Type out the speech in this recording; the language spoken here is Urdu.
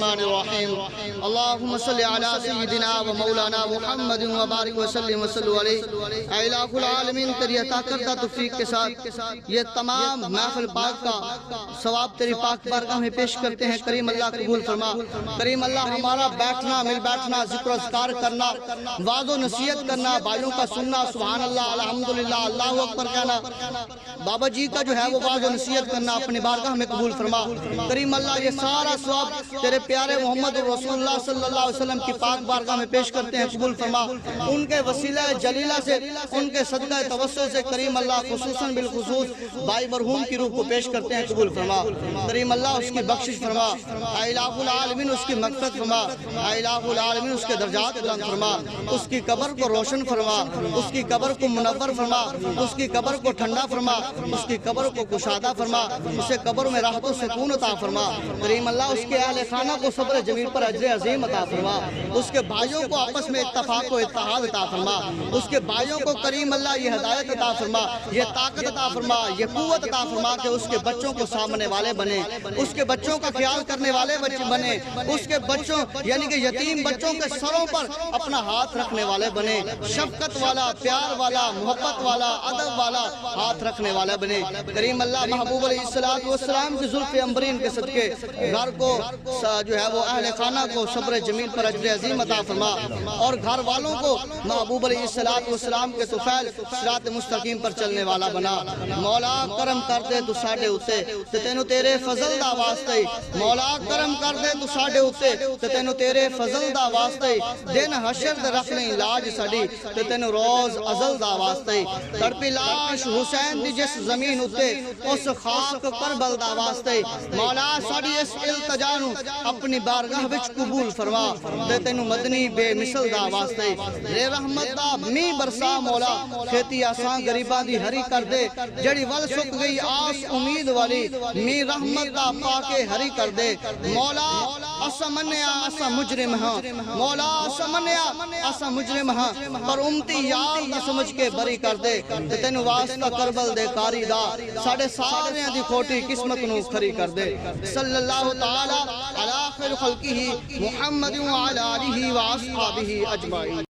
الرحمن الرحیم اللہم صلی علی سیدنا و مولانا محمد و بارک وسلم وصلو علیہ۔ اے الہ العالمین تیری عطا کردہ توفیق کے ساتھ یہ تمام محفل پاک کا ثواب تیری پاک بارگاہ میں پیش کرتے ہیں۔ کریم اللہ قبول فرما۔ کریم اللہ ہمارا بیٹھنا مل بیٹھنا ذکر و اذکار کرنا وعظ و نصیحت کرنا بھائیوں کا سننا سبحان اللہ الحمدللہ اللہ اکبر کہنا بابا جی کا جو ہے وہ وعظ و نصیحت کرنا اپنے بارگاہ میں قبول فرما۔ کریم اللہ یہ سارا ثواب تیرے پیارے محمد رسول اللہ صلی اللہ علیہ وسلم کی پاک بارگاہ میں پیش کرتے ہیں قبول فرما۔ ان کے وسیلہ جلیلہ سے ان کے صدقہ توسل سے کریم اللہ خصوصاً بالخصوص بھائی مرحوم کی روح کو پیش کرتے ہیں قبول فرما۔ کریم اللہ اس کی بخشش فرما۔ اے الہ العالمین اس کی مغفرت فرما۔ اے الہ العالمین اس کے درجات بلند فرما۔ اس کی قبر کو روشن فرما۔ اس کی قبر کو منور فرما۔ اس کی قبر کو ٹھنڈا فرما۔ اس کی قبر کو کشادہ فرما۔ اسے قبر میں راحت و سکون عطا فرما۔ کریم اللہ اس کے اہل خانہ کو صبر جمیل پر اجر عظیم عطا فرما۔ اس کے بھائیوں کو آپس میں اتفاق و اتحاد عطا فرما۔ اس کے بھائیوں کو کریم اللہ یہ ہدایت عطا فرما، یہ طاقت عطا فرما، یہ قوت عطا فرما کہ اس کے بچوں کو سامنے والے بنے، اس کے بچوں کا خیال کرنے والے بچے بنے، اس کے بچوں یعنی کہ یتیم بچوں کے سروں پر اپنا ہاتھ رکھنے والے بنے، شفقت والا، پیار والا، محبت والا، ادب والا ہاتھ رکھنے والا بنے۔ کریم اللہ محبوب علیہ السلام کی زلف عنبرین کے صدقے گھر کو جو ہے وہ اہل خانہ کو صبر جمیل پر اجر عظیم عطا فرما اور گھر والوں کو محبوب علیہ السلام کے طفیل صراط مستقیم پر چلنے والا بنا۔ مولا کرم کر دے تو ساڈے اتے تے تینوں تیرے فضل دا واسطے، مولا کرم کر دے تو ساڈے اتے تے تینوں تیرے فضل دا واسطے، دن حشر دے رکھ لیں لاج ساڈی تے تینوں روز ازل دا واسطے، تڑپی لاش حسین دی جس زمین اتے اس خاک کربل دا واسطے، مولا ساڈی اس التجا نو اپنی بارگاہ وچ قبول فرما تے تینوں مدنی بے مثل دا واسطے، رے رحمت دا می برسا مولا کھیتی آسان غریباں دی ہری کر دے، جڑی ول سک گئی آس امید والی می رحمت دا پاکے ہری کر دے، مولا اسا منیا اسا مجرم ہاں، مولا اسا منیا اسا مجرم ہاں پر امتی یار نہ سمجھ کے بری کر دے تے تینوں واسطہ کربل دے کاری دا ساڑھے ساریاں دی کھوٹی قسمت نو کھری کر دے۔ صلی اللہ تعالی علی خیر خلقہ محمد وعلی آلہ واصحابہ اجمعین۔